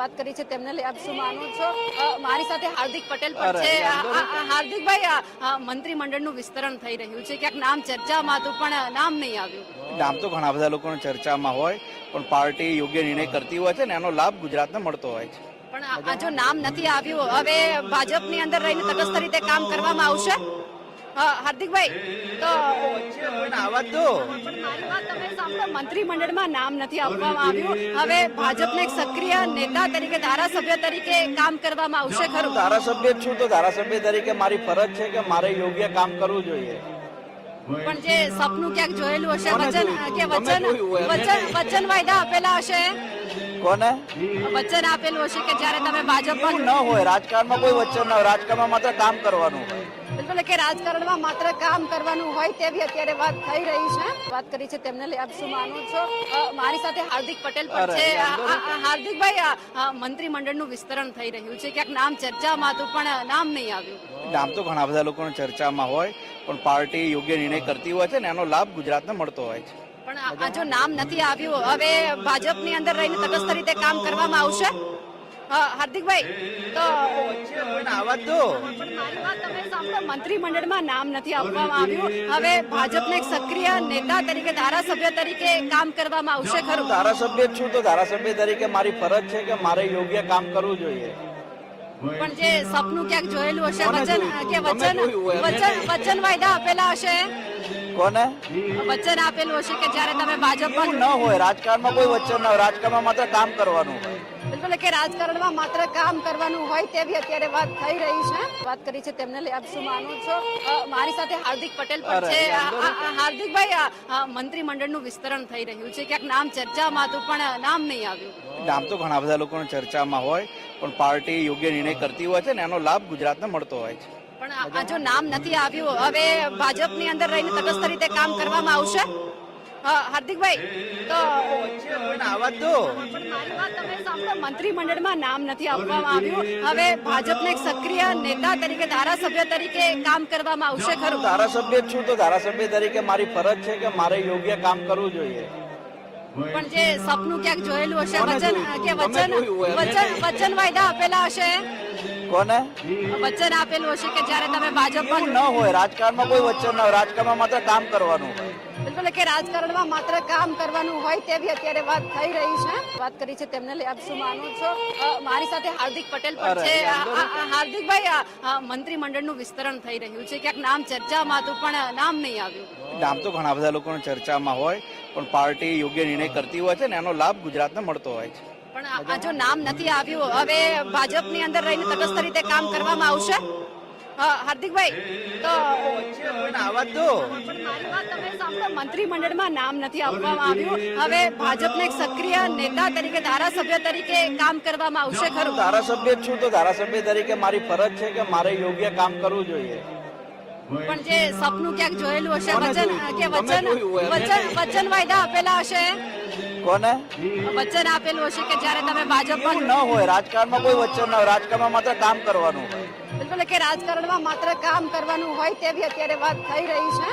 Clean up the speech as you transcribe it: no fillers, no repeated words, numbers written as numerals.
વાત કરી છે તેમને લઈ આપ શું માનો છો? મારી સાથે હાર્દિક પટેલ પણ છે. હાર્દિકભાઈ, મંત્રીમંડળનું વિસ્તરણ થઈ રહ્યું છે, ક્યાંક નામ ચર્ચામાં હતું પણ નામ નહીં આવ્યું. નામ તો ઘણા બધા લોકોને ચર્ચામાં હોય, પણ પાર્ટી યોગ્ય નિર્ણય કરતી હોય છે ને એનો લાભ ગુજરાતને મળતો હોય છે. પણ આ જો નામ નથી આવ્યું, હવે ભાજપની અંદર રહીને તટસ્થ રીતે કામ કરવામાં આવશે. હાર્દિકભાઈ, તો આવા તો પણ મારી વાત તમે સાંભળો, મંત્રીમંડળમાં નામ નથી આપવામાં આવ્યું, હવે ભાજપના એક સક્રિય નેતા તરીકે, ધારાસભ્ય તરીકે કામ કરવામાં આવશે ખરું? ધારાસભ્ય જ છું તો ધારાસભ્ય તરીકે મારી ફરજ છે કે મારે યોગ્ય કામ કરવું જોઈએ. પણ જે સપનું ક્યાંક જોયેલું હશે, વચન વાયદા આપેલા હશે, કોને વચન આપેલું હશે કે જ્યારે તમે ભાજપમાં ન હોય, રાજકારણમાં કોઈ વચન ન હોય, રાજકારણમાં માત્ર કામ કરવાનું હોય. બિલકુલ, કે રાજકારણમાં માત્ર કામ કરવાનું હોય તેવી અત્યારે વાત થઈ રહી છે. વાત કરી છે તેમને લઈ આપ શું માનો છો? મારી સાથે હાર્દિક પટેલ પણ છે. હાર્દિકભાઈ, મંત્રીમંડળનું વિસ્તરણ થઈ રહ્યું છે, ક્યાંક નામ ચર્ચામાં હતું પણ નામ નહીં આવ્યું. નામ તો ઘણા બધા લોકોને ચર્ચામાં હોય, પણ પાર્ટી યોગ્ય નિર્ણય કરતી હોય છે ને એનો લાભ ગુજરાતને મળતો હોય છે. પણ આ જો નામ નથી આવ્યું, હવે ભાજપની અંદર રહીને તટસ્થ રીતે કામ કરવામાં આવશે. હાર્દિકભાઈ, તો આવા તો પણ મારી વાત તમે સાંભળો, મંત્રીમંડળમાં નામ નથી આપવામાં આવ્યું, હવે ભાજપના એક સક્રિય નેતા તરીકે, ધારાસભ્ય તરીકે કામ કરવામાં આવશે ખરું? ધારાસભ્ય જ છું તો ધારાસભ્ય તરીકે મારી ફરજ છે કે મારે યોગ્ય કામ કરવું જોઈએ. પણ જે સપનું ક્યાંક જોયેલું હશે, વચન વાયદા આપેલા હશે, કોને વચન આપેલું હશે કે જ્યારે તમે ભાજપમાં ન હોય, રાજકારણમાં કોઈ વચન ન હોય, રાજકારણમાં માત્ર કામ કરવાનું હોય. બિલકુલ, કે રાજકારણમાં માત્ર કામ કરવાનું હોય તેવી અત્યારે વાત થઈ રહી છે. વાત કરી છે તેમને લઈ આપ શું માનો છો? મારી સાથે હાર્દિક પટેલ પણ છે. હાર્દિકભાઈ, મંત્રીમંડળનું વિસ્તરણ થઈ રહ્યું છે, ક્યાંક નામ ચર્ચામાં હતું પણ નામ નહીં આવ્યું. નામ તો ઘણા બધા લોકોને ચર્ચામાં હોય, પણ પાર્ટી યોગ્ય નિર્ણય કરતી હોય છે ને એનો લાભ ગુજરાતને મળતો હોય છે. પણ આ જો નામ નથી આવ્યું, હવે ભાજપની અંદર રહીને તટસ્થ રીતે કામ કરવામાં આવશે. હાર્દિકભાઈ, તો આવા તો પણ મારી વાત તમે સાંભળો, મંત્રીમંડળમાં નામ નથી આપવામાં આવ્યું, હવે ભાજપના એક સક્રિય નેતા તરીકે, ધારાસભ્ય તરીકે કામ કરવામાં આવશે ખરું? ધારાસભ્ય જ છું તો ધારાસભ્ય તરીકે મારી ફરજ છે કે મારે યોગ્ય કામ કરવું જોઈએ. પણ જે સપનું ક્યાંક જોયેલું હશે, વચન વાયદા આપેલા હશે, કોને વચન આપેલું હશે કે જ્યારે તમે ભાજપમાં ન હોય, રાજકારણમાં કોઈ વચન ન હોય, રાજકારણમાં માત્ર કામ કરવાનું હોય. બિલકુલ, કે રાજકારણમાં માત્ર કામ કરવાનું હોય તેવી અત્યારે વાત થઈ રહી છે. વાત કરી છે તેમને લઈ આપ શું માનો છો? મારી સાથે હાર્દિક પટેલ પણ છે. હાર્દિકભાઈ, મંત્રીમંડળનું વિસ્તરણ થઈ રહ્યું છે, ક્યાંક નામ ચર્ચામાં હતું પણ નામ નહીં આવ્યું. નામ તો ઘણા બધા લોકોને ચર્ચામાં હોય, પણ પાર્ટી યોગ્ય નિર્ણય કરતી હોય છે ને એનો લાભ ગુજરાતને મળતો હોય છે. પણ આ જો નામ નથી આવ્યું, હવે ભાજપની અંદર રહીને તટસ્થ રીતે કામ કરવામાં આવશે. હાર્દિકભાઈ, તો આવા તો પણ મારી વાત તમે સાંભળો, મંત્રીમંડળમાં નામ નથી આપવામાં આવ્યું, હવે ભાજપના એક સક્રિય નેતા તરીકે, ધારાસભ્ય તરીકે કામ કરવામાં આવશે ખરું? ધારાસભ્ય જ છું તો ધારાસભ્ય તરીકે મારી ફરજ છે કે મારે યોગ્ય કામ કરવું જોઈએ. પણ જે સપનું ક્યાંક જોયેલું હશે, વચન વાયદા આપેલા હશે, કોને વચન આપેલું હશે કે જ્યારે તમે ભાજપમાં ન હોય, રાજકારણમાં કોઈ વચન ન હોય, રાજકારણમાં માત્ર કામ કરવાનું હોય. બિલકુલ, કે રાજકારણમાં માત્ર કામ કરવાનું હોય તેવી અત્યારે વાત થઈ રહી છે.